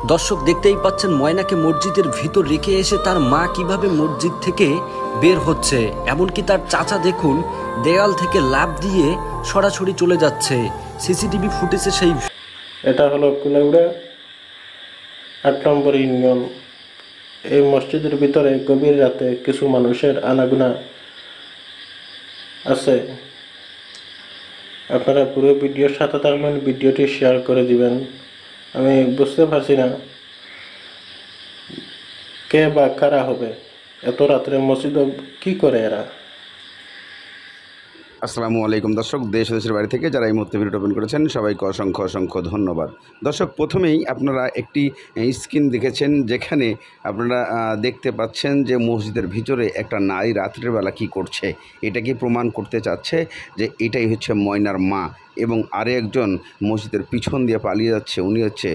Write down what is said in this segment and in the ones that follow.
দর্শক দেখতেই পাচ্ছেন ময়নাকে মসজিদের ভিতর রেখে এসে তার মা কিভাবে মসজিদ থেকে বের হচ্ছে, এমনকি তার চাচা দেখুন দেয়াল থেকে লাফ দিয়ে সরাসরি চলে যাচ্ছে। সিসিটিভি ফুটেজে সেই এটা হলো কুলাউড়া ৮ নম্বর ইউনিয়ন। এই মসজিদের ভিতরে গভীর রাতে কিছু মানুষের আনাগোনা আছে। আপনারা পুরো ভিডিওর সাথে থাকবেন, ভিডিওটি শেয়ার করে দিবেন। আমি বুঝতে পারছি না কে বা কারা হবে, এত রাত্রে মসজিদে কি করে এরা। আসসালামু আলাইকুম দর্শক, দেশ দেশের বাড়ি থেকে যারা এই মুহূর্তে ভিডিও ওপেন করেছেন সবাইকে অসংখ্য অসংখ্য ধন্যবাদ। দর্শক, প্রথমেই আপনারা একটি স্ক্রিন দেখেছেন যেখানে আপনারা দেখতে পাচ্ছেন যে মসজিদের ভিতরে একটা নারী রাত্রের বেলা কী করছে। এটাকে প্রমাণ করতে চাচ্ছে যে এটাই হচ্ছে ময়নার মা, এবং আরে একজন মসজিদের পিছন দিয়ে পালিয়ে যাচ্ছে, উনি হচ্ছে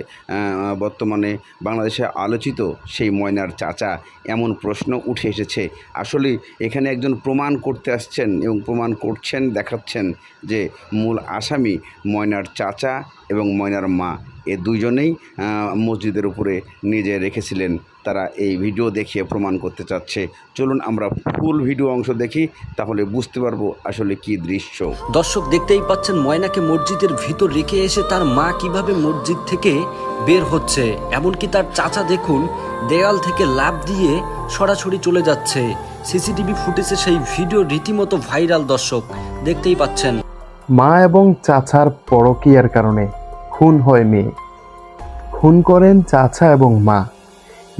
বর্তমানে বাংলাদেশে আলোচিত সেই ময়নার চাচা। এমন প্রশ্ন উঠে এসেছে। আসলে এখানে একজন প্রমাণ করতে আসছেন এবং প্রমাণ করছেন, দেখাচ্ছেন যে মূল আসামি ময়নার চাচা এবং ময়নার মা, এ দুইজনেই মসজিদের উপরে নিজে রেখেছিলেন। তারা এই ভিডিও দেখিয়ে প্রমাণ করতে চাচ্ছে। চলুন আমরা ফুল ভিডিও অংশ দেখি, তাহলে বুঝতে পারবো আসলে কি দৃশ্য। দর্শক দেখতেই পাচ্ছেন ময়নাকে মসজিদের ভিতর রেখে এসে তার মা কিভাবে মসজিদ থেকে বের হচ্ছে, এমনকি তার চাচা দেখুন দেয়াল থেকে লাফ দিয়ে সরাসরি চলে যাচ্ছে। সিসিটিভি ফুটেজে সেই ভিডিও রীতিমতো ভাইরাল। দর্শক দেখতেই পাচ্ছেন মা এবং চাচার পরকীয়ার কারণে খুন হয় মেয়ে। খুন করেন চাচা এবং মা।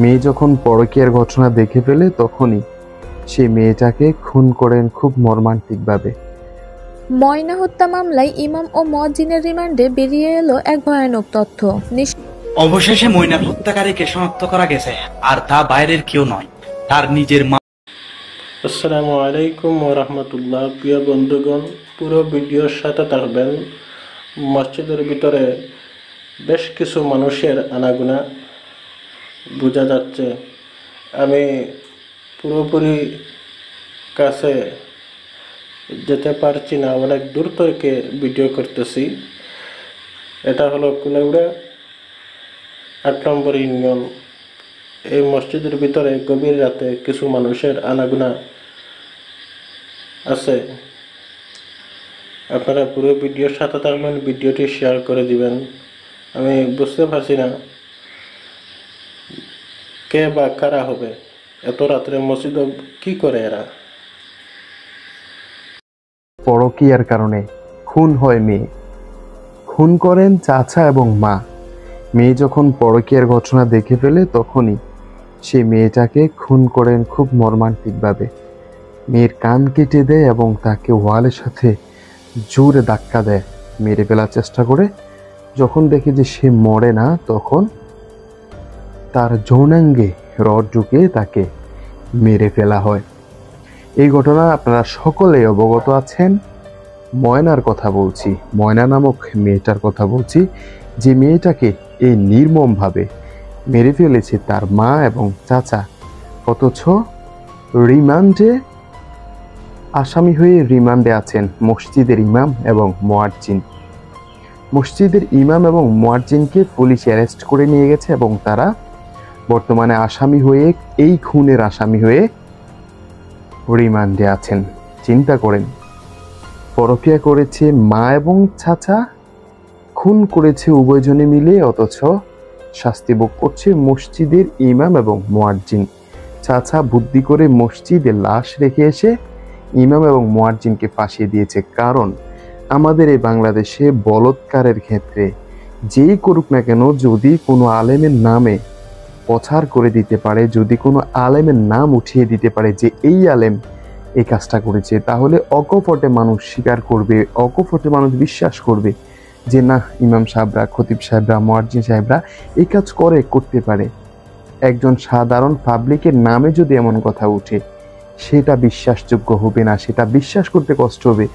মেয়ে যখন পরকীয়ার ঘটনা দেখে ফেলে তখনই সে মেয়েটাকে খুন করেন খুব মর্মান্তিকভাবে। ময়না হত্যা মামলায় ইমাম ও মুয়াজ্জিনের রিমান্ডে বেরিয়ে এলো এক ভয়ানক তথ্য। অবশেষে ময়নার হত্যাকারীকে শনাক্ত করা গেছে, আর তা বাইরের কেউ নয়, তার নিজের মা। আসসালামু আলাইকুম ওয়া রাহমাতুল্লাহ। প্রিয় বন্ধুগণ, পুরো ভিডিওর সাথে থাকবেন। মসজিদের ভিতরে বেশ কিছু মানুষের আনাগোনা বোঝা যাচ্ছে। আমি পুরোপুরি কাছে যেতে পারছি না, অনেক দূর থেকে ভিডিও করতেছি। এটা হলো কুলাউড়া ৮ নম্বর ইউনিয়ন। এই মসজিদের ভিতরে গভীর রাতে কিছু মানুষের আনাগোনা আছে। আপনারা পুরো ভিডিওর সাথে থাকবেন, ভিডিওটি শেয়ার করে দিবেন। আমি বুঝতে পারছি না কে বা কারা হবে, এত রাত্রে মসজিদে কি করে এরা। পরকীয়ার কারণে খুন হয় মেয়ে। খুন করেন চাচা এবং মা। মেয়ে যখন পরকীয়ার ঘটনা দেখে ফেলে তখনই সে মেয়েটাকে খুন করেন খুব মর্মান্তিকভাবে। মেয়ের কান কেটে দেয় এবং তাকে ওয়ালের সাথে জোরে ধাক্কা দেয়, মেরে ফেলার চেষ্টা করে। যখন দেখে যে সে মরে না, তখন তার যৌনাঙ্গে রড ঢুকে তাকে মেরে ফেলা হয়। এই ঘটনা আপনারা সকলেই অবগত আছেন। ময়নার কথা বলছি, ময়না নামক মেয়েটার কথা বলছি, যে মেয়েটাকে এই নির্মমভাবে মেরে ফেলেছে তার মা এবং চাচা। অথচ রিমান্ডে আসামি হয়ে রিমান্ডে আছেন মসজিদের ইমাম এবং মুয়াজ্জিন। মসজিদের ইমাম এবং মুয়াজ্জিনকে পুলিশ অ্যারেস্ট করে নিয়ে গেছে এবং তারা বর্তমানে আসামি হয়ে, এই খুনের আসামি হয়ে রিমান্ডে আছেন। চিন্তা করেন, পরকীয়া করেছে মা এবং চাচা, খুন করেছে উভয়জনে মিলে, অথচ শাস্তি ভোগ করছে মসজিদের ইমাম এবং মুয়াজ্জিন। চাচা বুদ্ধি করে মসজিদে লাশ রেখে এসে ইমাম এবং মুয়াজ্জিনকে ফাঁসিয়ে দিয়েছে। কারণ আমাদের এই বাংলাদেশে বলৎকারের ক্ষেত্রে যেই করুক না কেন, যদি কোনো আলেমের নামে প্রচার করে দিতে পারে, যদি কোনো আলেমের নাম উঠিয়ে দিতে পারে যে এই আলেম এই কাজটা করেছে, তাহলে অকপটে মানুষ স্বীকার করবে, অকপটে মানুষ বিশ্বাস করবে যে না, ইমাম সাহেবরা, খতিব সাহেবরা, মুয়াজ্জিন সাহেবরা এই কাজ করতে পারে। একজন সাধারণ পাবলিকের নামে যদি এমন কথা উঠে, সেটা বিশ্বাসযোগ্য হবে না, সেটা বিশ্বাস করতে কষ্ট হবে।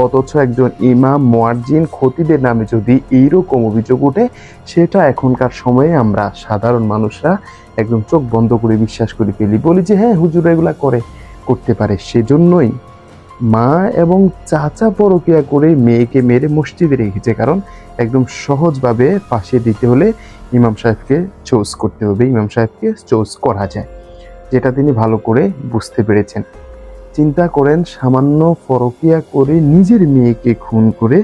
অথচ একজন ইমাম, মুয়াজ্জিন, খতিবের নামে যদি এইরকম অভিযোগ ওঠে, সেটা এখনকার সময়ে আমরা সাধারণ মানুষরা একদম চোখ বন্ধ করে বিশ্বাস করে ফেলি, বলি যে হ্যাঁ হুজুর এগুলা করতে পারে। সেজন্যই মা এবং চাচা পরকিয়া করে মেয়েকে মেরে মসজিদে রেখেছে, কারণ একদম সহজভাবে ফাঁসি দিতে হলে ইমাম সাহেবকে চুজ করতে হবে, ইমাম সাহেবকে চুজ করা যায়, যেটা তিনি ভালো করে বুঝতে পেরেছেন। চিন্তা করেন, সামান্য পরকিয়া করে নিজের মেয়েকে খুন করে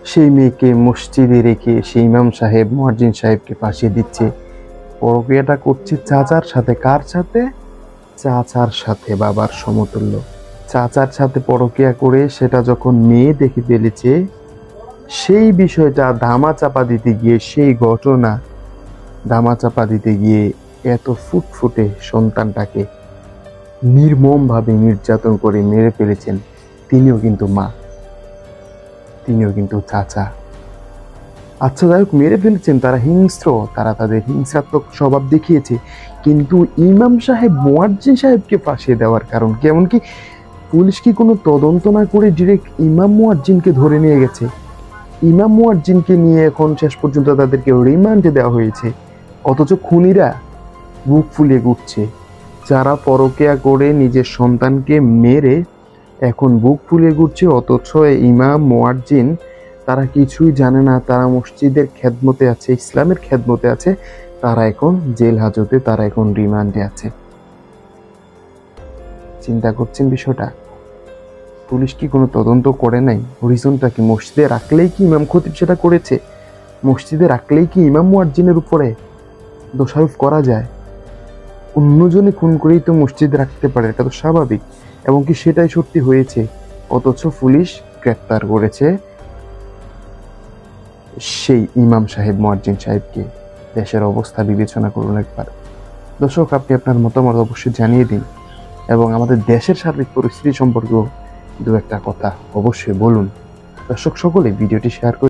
সেই মেয়েকে মসজিদে রেখে সেই ইমাম সাহেব মুয়াজ্জিন সাহেবকে ফাঁসি দিচ্ছে। পরকিয়াটা করছে চাচার সাথে। কার সাথে? চাচার সাথে, বাবার সমতুল্য। চাচার সাথে পরকিয়া করে সেটা যখন মেয়ে দেখে ফেলেছে, সেই বিষয়টা ধামাচাপা দিতে গিয়ে, সেই ঘটনা ধামাচাপা দিতে গিয়ে এত ফুটফুটে সন্তানটাকে নির্মমভাবে নির্যাতন করে মেরে ফেলেছেন। তিনিও কিন্তু মা, তিনিও কিন্তু চাচা। আচ্ছা যাই হোক, মেরে ফেলেছেন, তারা হিংস্র, তারা তাদের হিংসাত্মক স্বভাব দেখিয়েছে, কিন্তু ইমাম সাহেব মুয়াজ্জিন সাহেবকে ফাঁসিয়ে দেওয়ার কারণ কি? এমনকি পুলিশ কি কোনো তদন্ত না করে ডিরেক্ট ইমাম মুয়াজ্জিনকে ধরে নিয়ে গেছে। ইমাম মুয়াজ্জিনকে নিয়ে এখন শেষ পর্যন্ত তাদেরকে রিমান্ডে দেওয়া হয়েছে, অথচ খুনিরা বুক ফুলিয়ে ঘুরছে। যারা পরকিয়া করে নিজের সন্তানকে মেরে এখন বুক ফুলিয়ে ঘুরছে, অথচ ইমাম মুয়াজ্জিন তারা কিছুই জানে না, তারা মসজিদের খেদমতে আছে, ইসলামের খেদমতে আছে, তারা এখন জেল হাজতে, তারা এখন রিমান্ডে আছে। চিন্তা করছেন বিষয়টা? পুলিশ কি কোনো তদন্ত করে নাই? রিজনটা কি? মসজিদে রাখলেই কি ইমাম খতিব সেটা করেছে? মসজিদে রাখলেই কি ইমাম মুয়াজ্জিনের উপরে দোষারোপ করা যায়? অন্যজনে খুন করেই তো মসজিদে রাখতে পারে, এটা তো স্বাভাবিক, এবং কি সেটাই সত্যি হয়েছে, অথচ পুলিশ গ্রেপ্তার করেছে সেই ইমাম সাহেব মুয়াজ্জিন সাহেবকে। দেশের অবস্থা বিবেচনা করুন একবার। দর্শক, আপনি আপনার মতামত অবশ্যই জানিয়ে দিন, এবং আমাদের দেশের সার্বিক পরিস্থিতি সম্পর্কেও দু একটা কথা অবশ্যই বলুন। দর্শক সকলে ভিডিওটি শেয়ার করে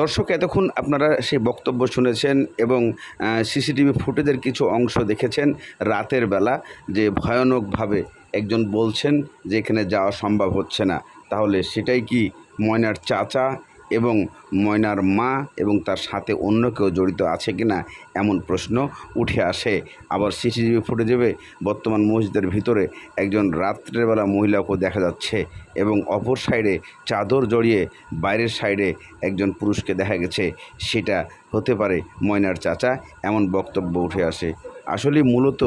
দর্শক, এতক্ষণ আপনারা সেই বক্তব্য শুনেছেন এবং সিসিটিভি ফুটেজের কিছু অংশ দেখেছেন রাতের বেলা, যে ভয়ানকভাবে একজন বলছেন যে এখানে যাওয়া সম্ভব হচ্ছে না। তাহলে সেটাই কি ময়নার চাচা এবং ময়নার মা এবং তার সাথে অন্য কেউ জড়িত আছে কিনা, এমন প্রশ্ন উঠে আসে। আবার সিসিটিভি ফুটেজে বর্তমান মসজিদের ভিতরে একজন রাত্রেবেলা মহিলাকেও দেখা যাচ্ছে, এবং অপর সাইডে চাদর জড়িয়ে বাইরের সাইডে একজন পুরুষকে দেখা গেছে। সেটা হতে পারে ময়নার চাচা, এমন বক্তব্য উঠে আসে। আসলে মূলত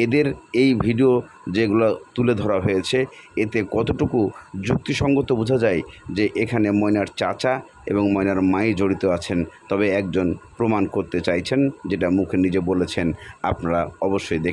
এদের এই ভিডিও যেগুলো তুলে ধরা হয়েছে, এতে কতটুকু যুক্তিসঙ্গত বোঝা যায় যে এখানে ময়নার চাচা এবং ময়নার মাই জড়িত আছেন। তবে একজন প্রমাণ করতে চাইছেন, যেটা মুখে নিজে বলেছেন, আপনারা অবশ্যই দেখে